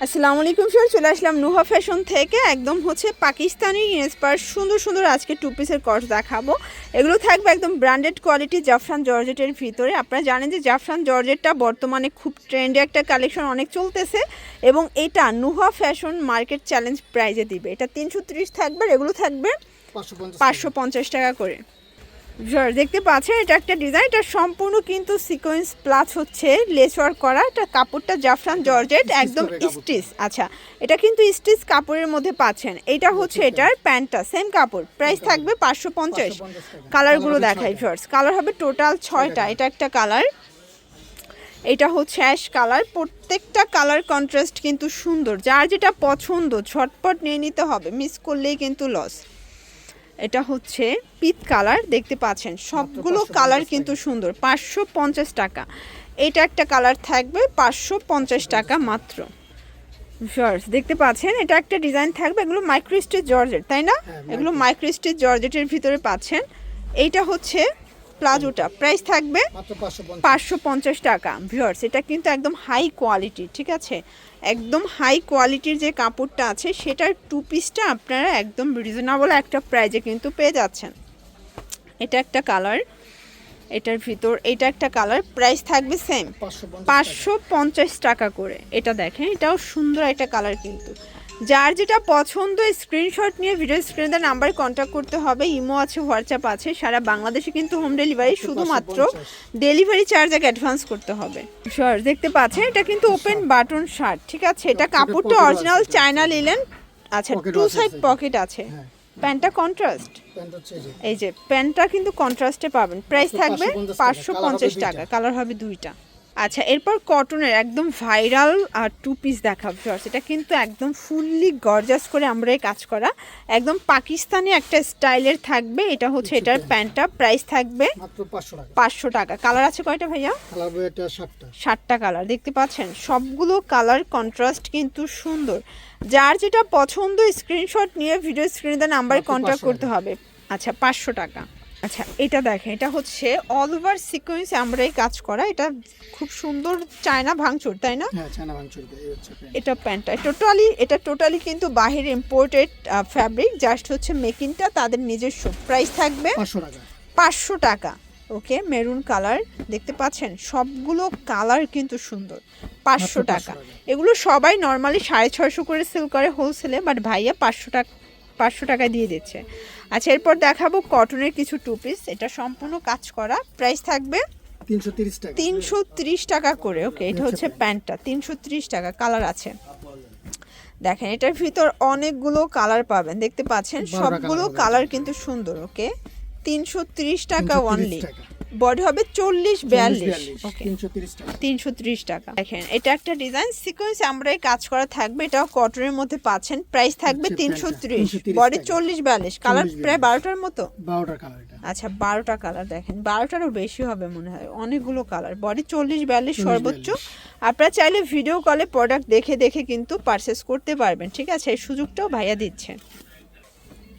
আসসালামু আলাইকুম স্যার, চলে আসলাম নুহা ফ্যাশন থেকে। একদম হচ্ছে পাকিস্তানি ইন্সপায়ার সুন্দর সুন্দর আজকে টু পিসের কটস দেখাবো। এগুলো থাকবে একদম ব্র্যান্ডেড কোয়ালিটি জাফরান জর্জেটের ভিতরে। আপনারা জানেন যে জাফরান জর্জেটটা বর্তমানে খুব ট্রেন্ডে একটা কালেকশন, অনেক চলতেছে এবং এটা নুহা ফ্যাশন মার্কেট চ্যালেঞ্জ প্রাইজে দিবে। এটা 330 থাকবে, এগুলো থাকবে 550 টাকা করে। দেখতে পাচ্ছেন এটা একটা ডিজাইন, এটা সম্পূর্ণ কিন্তু সিকোয়েন্স প্লাস হচ্ছে লেস ওয়ার্ক করা। এটা কাপড়টা জাফরান জর্জেট একদম স্টিচ। আচ্ছা, এটা কিন্তু স্টিচ কাপড়ের মধ্যে পাচ্ছেন। এটা হচ্ছে এটার প্যান্টটা সেম কাপড়, প্রাইস থাকবে 550। কালারগুলো দেখাই ভিউয়ার্স, কালার হবে টোটাল 6টা। এটা একটা কালার, এটা হচ্ছে অ্যাশ কালার। প্রত্যেকটা কালার কন্ট্রাস্ট কিন্তু সুন্দর, যার যেটা পছন্দ ঝটপট নিয়ে নিতে হবে, মিস করলেই কিন্তু লস। এটা হচ্ছে পিট কালার, দেখতে পাচ্ছেন সবগুলো কালার কিন্তু সুন্দর। 550 টাকা। এটা একটা কালার থাকবে 550 টাকা মাত্র। ভিউয়ার্স দেখতে পাচ্ছেন এটা একটা ডিজাইন থাকবে, এগুলো মাইক্রো স্টিচ জর্জেট, তাই না? এগুলো মাইক্রো স্টিচ জর্জেটের ভিতরে পাচ্ছেন। এইটা হচ্ছে প্লাজোটা, প্রাইস থাকবে 550 টাকা। ভিউয়ার্স এটা কিন্তু একদম হাই কোয়ালিটি, ঠিক আছে? একদম হাই কোয়ালিটির যে কাপড়টা আছে সেটার টু পিসটা আপনারা একদম রিজনেবল একটা প্রাইজে কিন্তু পেয়ে যাচ্ছেন। এটা একটা কালার, এটার ভিতর এটা একটা কালার, প্রাইস থাকবে সেম 550 টাকা করে। এটা দেখেন, এটাও সুন্দর একটা কালার কিন্তু। যার যেটা পছন্দ স্ক্রিনশট নিয়ে ভিডিও স্ক্রিনে নাম্বারে কন্ট্যাক্ট করতে হবে। ইমো আছে, হোয়াটসঅ্যাপ আছে, সারা বাংলাদেশে কিন্তু হোম ডেলিভারি, শুধুমাত্র ডেলিভারি চার্জ আগে অ্যাডভান্স করতে হবে। শর্ট দেখতে পাচ্ছেন এটা কিন্তু ওপেন বাটন শার্ট, ঠিক আছে? এটা কাপড়টা অরিজিনাল চায়না লিলেন। আচ্ছা, টু সাইড পকেট আছে। প্যান্টটা কন্ট্রাস্ট, এই যে প্যান্টটা কিন্তু কন্ট্রাস্টে পাবেন। প্রাইস থাকবে 550 টাকা, কালার হবে দুইটা। আচ্ছা, এরপর কটনের একদম ভাইরাল টু পিস দেখাবো। এটা কিন্তু একদম ফুললি গর্জাস করে আমরা এই কাজ করা, একদম পাকিস্তানি একটা স্টাইলের থাকবে। এটা হচ্ছে এটার প্যান্টটা, প্রাইস থাকবে 500 টাকা। কালার আছে কয়টা ভাইয়া? 7টা কালার দেখতে পাচ্ছেন, সবগুলো কালার কন্ট্রাস্ট কিন্তু সুন্দর। যার যেটা পছন্দ স্ক্রিনশট নিয়ে ভিডিও স্ক্রিনে নাম্বারে কন্ট্যাক্ট করতে হবে। আচ্ছা, 500 টাকা। আচ্ছা, এটা দেখেন, এটা হচ্ছে অল ওভার সিকোয়েন্স আমরা এই কাজ করা। এটা খুব সুন্দর চায়না ভাঙচুর, তাই না? হ্যাঁ, চায়না ভাঙচুর। এটা প্যান্টটা এটা টোটালি কিন্তু বাহিরে ইম্পোর্টেড ফ্যাব্রিক, জাস্ট হচ্ছে মেকিংটা তাদের নিজস্ব। প্রাইস থাকবে 500 টাকা। ওকে, মেরুন কালার দেখতে পাচ্ছেন, সবগুলো কালার কিন্তু সুন্দর। 500 টাকা। এগুলো সবাই নর্মালি 650 করে সেল করে হোলসেলে, বাট ভাইয়া 500 টাকায় দিয়ে দিচ্ছে। আচ্ছা, এরপর দেখাবো কটনের কিছু টু পিস। এটা সম্পূর্ণ কাজ করা, প্রাইস থাকবে 330 টাকা করে। ওকে, এটা হচ্ছে প্যান্টটা 330 টাকা। কালার আছে দেখেন, এটার ভিতর অনেকগুলো কালার পাবেন, দেখতে পাচ্ছেন সবগুলো কালার কিন্তু সুন্দর। ওকে, 330 টাকা অনলি। বডি হবে 40-42। ওকে, 330 টাকা। দেখেন এটা একটা ডিজাইন সিকোয়েন্স আমরা এই কাজ করা থাকবে, এটাও কটনের মধ্যে পাচ্ছেন। প্রাইস থাকবে 330, বডি 40-42। কালার প্রায় 12টার মতো। আচ্ছা, 12টা কালার দেখেন, 12টারও বেশি হবে মনে হয়, অনেকগুলো কালার। বডি 40-42 সর্বোচ্চ। আপনারা চাইলে ভিডিও কলে প্রোডাক্ট দেখে দেখে কিন্তু পারচেস করতে পারবেন, ঠিক আছে? এই সুযোগটাও ভাইয়া দিচ্ছে।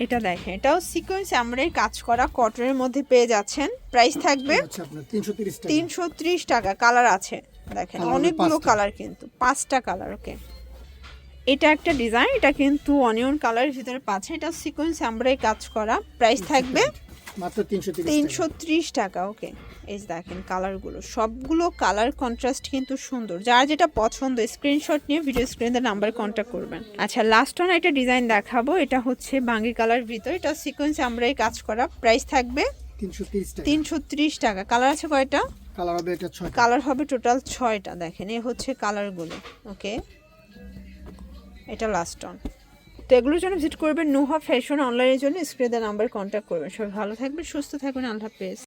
এটা দেখেন, এটাও সিকোয়েন্স আমরাই কাজ করা, কটনের মধ্যে পেয়ে যাচ্ছেন। প্রাইস থাকবে 330 টাকা। কালার আছে দেখেন, অনেকগুলো কালার কিন্তু, 5টা কালার। ওকে, এটা একটা ডিজাইন, এটা কিন্তু অনিয়ন কালারের ভিতরে পাচ্ছে। এটা সিকোয়েন্স আমরাই কাজ করা, প্রাইস থাকবে মাত্র 330 টাকা। ওকে, এই দেখেন কালারগুলো, সবগুলো কালার কন্ট্রাস্ট কিন্তু সুন্দর। যার যেটা পছন্দ স্ক্রিনশট নিয়ে ভিডিও স্ক্রিনে নাম্বার কন্ট্যাক্ট করবেন। আচ্ছা, লাস্ট ওয়ান একটা ডিজাইন দেখাবো। এটা হচ্ছে বাঙ্গি কালার ভিতর, এটা সিকোয়েন্স আমরাই কাজ করা, প্রাইস থাকবে 330 টাকা। কালার আছে কয়টা? কালার হবে টোটাল 6টা। দেখেন এই হচ্ছে কালারগুলো। ওকে, এটা লাস্ট ওয়ান। তো এগুলোর জন্য ভিজিট করবেন নুহা ফ্যাশন অনলাইনের জন্য স্ক্রিনে নাম্বার কন্ট্যাক্ট করবেন। সবাই ভালো থাকবেন, সুস্থ থাকবেন, আল্লাহ হাফেজ।